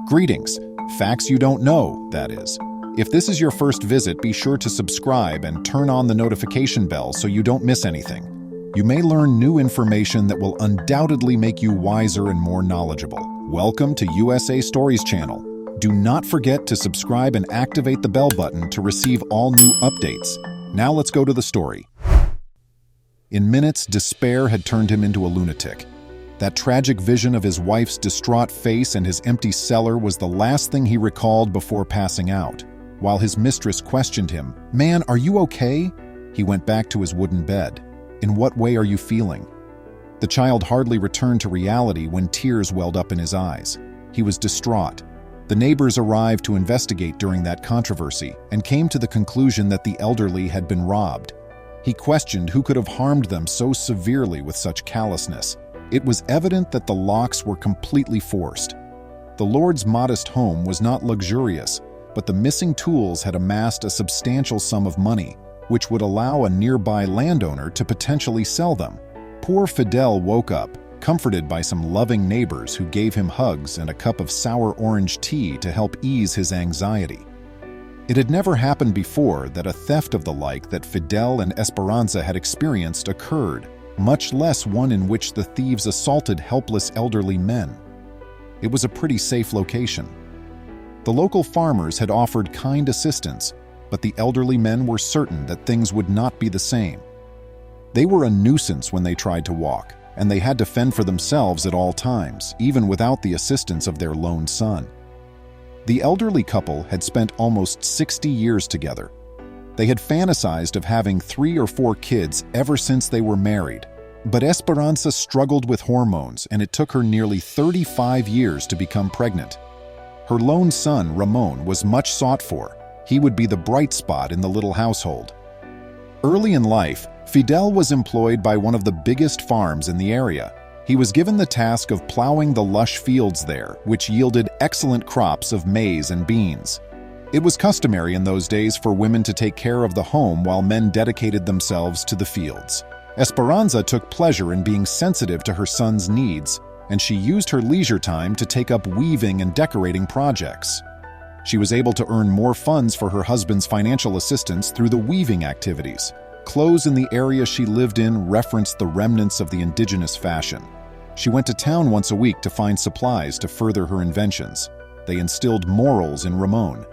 Greetings. Facts you don't know, that is. If this is your first visit, be sure to subscribe and turn on the notification bell so you don't miss anything. You may learn new information that will undoubtedly make you wiser and more knowledgeable. Welcome to USA Stories channel. Do not forget to subscribe and activate the bell button to receive all new updates. Now let's go to the story. In minutes, despair had turned him into a lunatic. That tragic vision of his wife's distraught face and his empty cellar was the last thing he recalled before passing out. While his mistress questioned him, "Man, are you okay?" he went back to his wooden bed. "In what way are you feeling?" The child hardly returned to reality when tears welled up in his eyes. He was distraught. The neighbors arrived to investigate during that controversy and came to the conclusion that the elderly had been robbed. He questioned who could have harmed them so severely with such callousness. It was evident that the locks were completely forced. The Lord's modest home was not luxurious, but the missing tools had amassed a substantial sum of money, which would allow a nearby landowner to potentially sell them. Poor Fidel woke up, comforted by some loving neighbors who gave him hugs and a cup of sour orange tea to help ease his anxiety. It had never happened before that a theft of the like that Fidel and Esperanza had experienced occurred, much less one in which the thieves assaulted helpless elderly men. It was a pretty safe location. The local farmers had offered kind assistance, but the elderly men were certain that things would not be the same. They were a nuisance when they tried to walk, and they had to fend for themselves at all times, even without the assistance of their lone son. The elderly couple had spent almost 60 years together. They had fantasized of having 3 or 4 kids ever since they were married, but Esperanza struggled with hormones, and it took her nearly 35 years to become pregnant. Her lone son, Ramon, was much sought for. He would be the bright spot in the little household. Early in life, Fidel was employed by one of the biggest farms in the area. He was given the task of plowing the lush fields there, which yielded excellent crops of maize and beans. It was customary in those days for women to take care of the home while men dedicated themselves to the fields. Esperanza took pleasure in being sensitive to her son's needs, and she used her leisure time to take up weaving and decorating projects. She was able to earn more funds for her husband's financial assistance through the weaving activities. Clothes in the area she lived in referenced the remnants of the indigenous fashion. She went to town once a week to find supplies to further her inventions. They instilled morals in Ramon.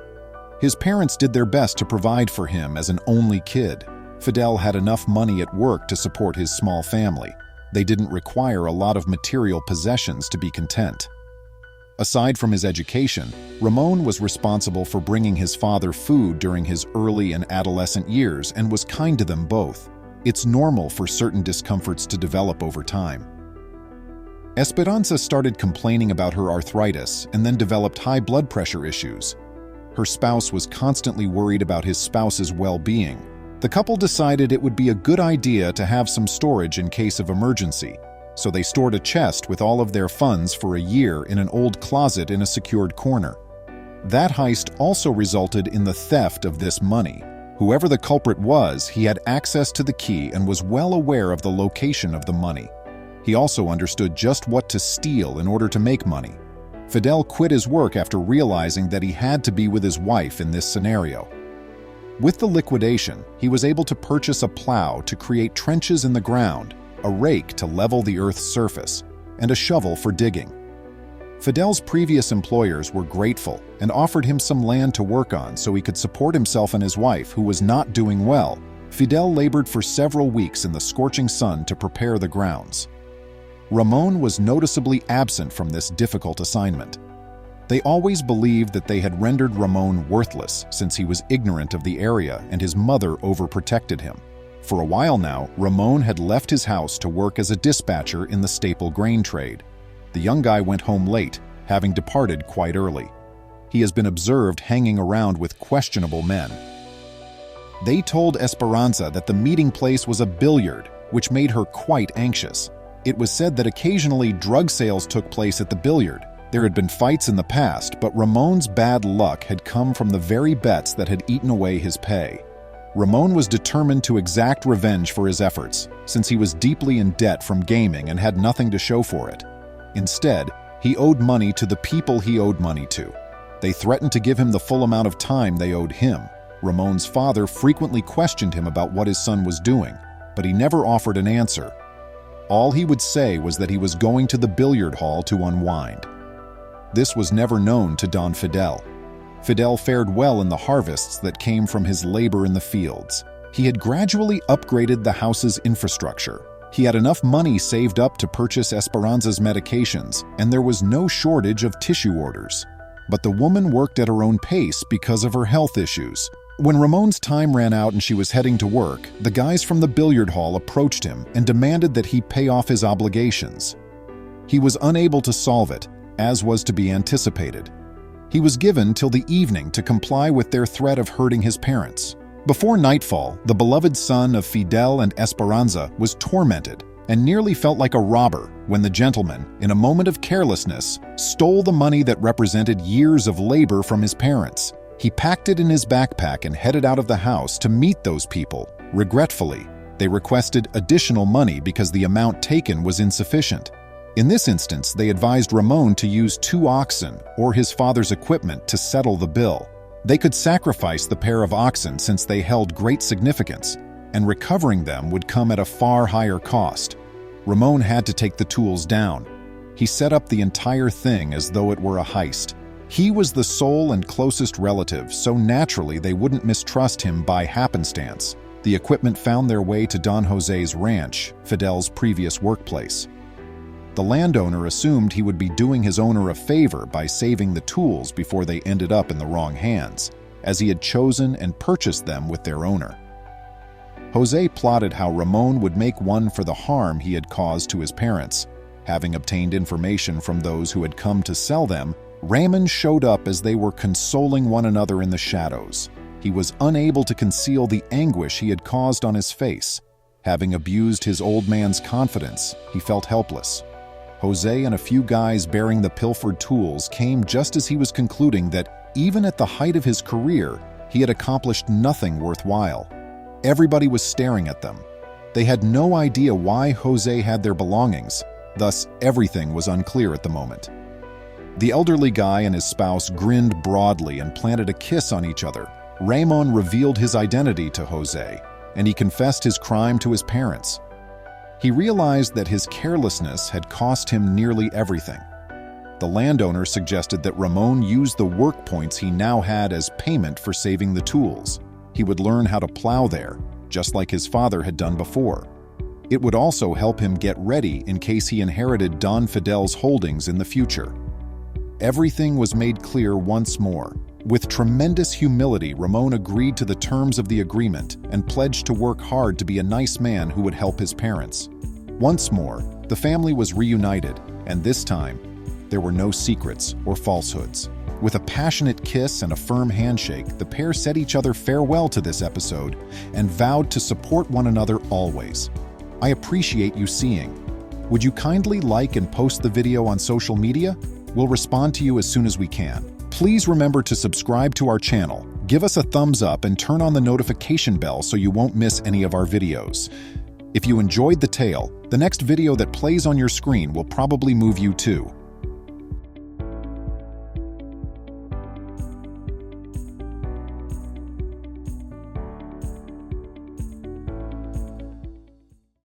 His parents did their best to provide for him as an only kid. Fidel had enough money at work to support his small family. They didn't require a lot of material possessions to be content. Aside from his education, Ramon was responsible for bringing his father food during his early and adolescent years and was kind to them both. It's normal for certain discomforts to develop over time. Esperanza started complaining about her arthritis and then developed high blood pressure issues. Her spouse was constantly worried about his spouse's well-being. The couple decided it would be a good idea to have some storage in case of emergency, so they stored a chest with all of their funds for a year in an old closet in a secured corner. That heist also resulted in the theft of this money. Whoever the culprit was, he had access to the key and was well aware of the location of the money. He also understood just what to steal in order to make money. Fidel quit his work after realizing that he had to be with his wife in this scenario. With the liquidation, he was able to purchase a plow to create trenches in the ground, a rake to level the earth's surface, and a shovel for digging. Fidel's previous employers were grateful and offered him some land to work on so he could support himself and his wife, who was not doing well. Fidel labored for several weeks in the scorching sun to prepare the grounds. Ramon was noticeably absent from this difficult assignment. They always believed that they had rendered Ramon worthless since he was ignorant of the area and his mother overprotected him. For a while now, Ramon had left his house to work as a dispatcher in the staple grain trade. The young guy went home late, having departed quite early. He has been observed hanging around with questionable men. They told Esperanza that the meeting place was a billiard, which made her quite anxious. It was said that occasionally drug sales took place at the billiard. There had been fights in the past, but Ramon's bad luck had come from the very bets that had eaten away his pay. Ramon was determined to exact revenge for his efforts, since he was deeply in debt from gaming and had nothing to show for it. Instead, He owed money to the people he owed money to. They threatened to give him the full amount of time they owed him. Ramon's father frequently questioned him about what his son was doing, but he never offered an answer. All he would say was that he was going to the billiard hall to unwind. This was never known to Don Fidel. Fidel fared well in the harvests that came from his labor in the fields. He had gradually upgraded the house's infrastructure. He had enough money saved up to purchase Esperanza's medications, and there was no shortage of tissue orders. But the woman worked at her own pace because of her health issues. When Ramon's time ran out and she was heading to work, the guys from the billiard hall approached him and demanded that he pay off his obligations. He was unable to solve it, as was to be anticipated. He was given till the evening to comply with their threat of hurting his parents. Before nightfall, the beloved son of Fidel and Esperanza was tormented and nearly felt like a robber when the gentleman, in a moment of carelessness, stole the money that represented years of labor from his parents. He packed it in his backpack and headed out of the house to meet those people. Regretfully, they requested additional money because the amount taken was insufficient. In this instance, they advised Ramon to use 2 oxen or his father's equipment to settle the bill. They could sacrifice the pair of oxen since they held great significance, and recovering them would come at a far higher cost. Ramon had to take the tools down. He set up the entire thing as though it were a heist. He was the sole and closest relative, so naturally they wouldn't mistrust him by happenstance. The equipment found their way to Don Jose's ranch, Fidel's previous workplace. The landowner assumed he would be doing his owner a favor by saving the tools before they ended up in the wrong hands, as he had chosen and purchased them with their owner. Jose plotted how Ramon would make one for the harm he had caused to his parents. Having obtained information from those who had come to sell them, Ramon showed up as they were consoling one another in the shadows. He was unable to conceal the anguish he had caused on his face. Having abused his old man's confidence, he felt helpless. Jose and a few guys bearing the pilfered tools came just as he was concluding that, even at the height of his career, he had accomplished nothing worthwhile. Everybody was staring at them. They had no idea why Jose had their belongings, thus everything was unclear at the moment. The elderly guy and his spouse grinned broadly and planted a kiss on each other. Ramon revealed his identity to Jose, and he confessed his crime to his parents. He realized that his carelessness had cost him nearly everything. The landowner suggested that Ramon use the work points he now had as payment for saving the tools. He would learn how to plow there, just like his father had done before. It would also help him get ready in case he inherited Don Fidel's holdings in the future. Everything was made clear once more. With tremendous humility, Ramon agreed to the terms of the agreement and pledged to work hard to be a nice man who would help his parents. Once more, the family was reunited, and this time, there were no secrets or falsehoods. With a passionate kiss and a firm handshake, the pair said each other farewell to this episode and vowed to support one another always. I appreciate you seeing. Would you kindly like and post the video on social media? We'll respond to you as soon as we can. Please remember to subscribe to our channel, give us a thumbs up, and turn on the notification bell so you won't miss any of our videos. If you enjoyed the tale, the next video that plays on your screen will probably move you too.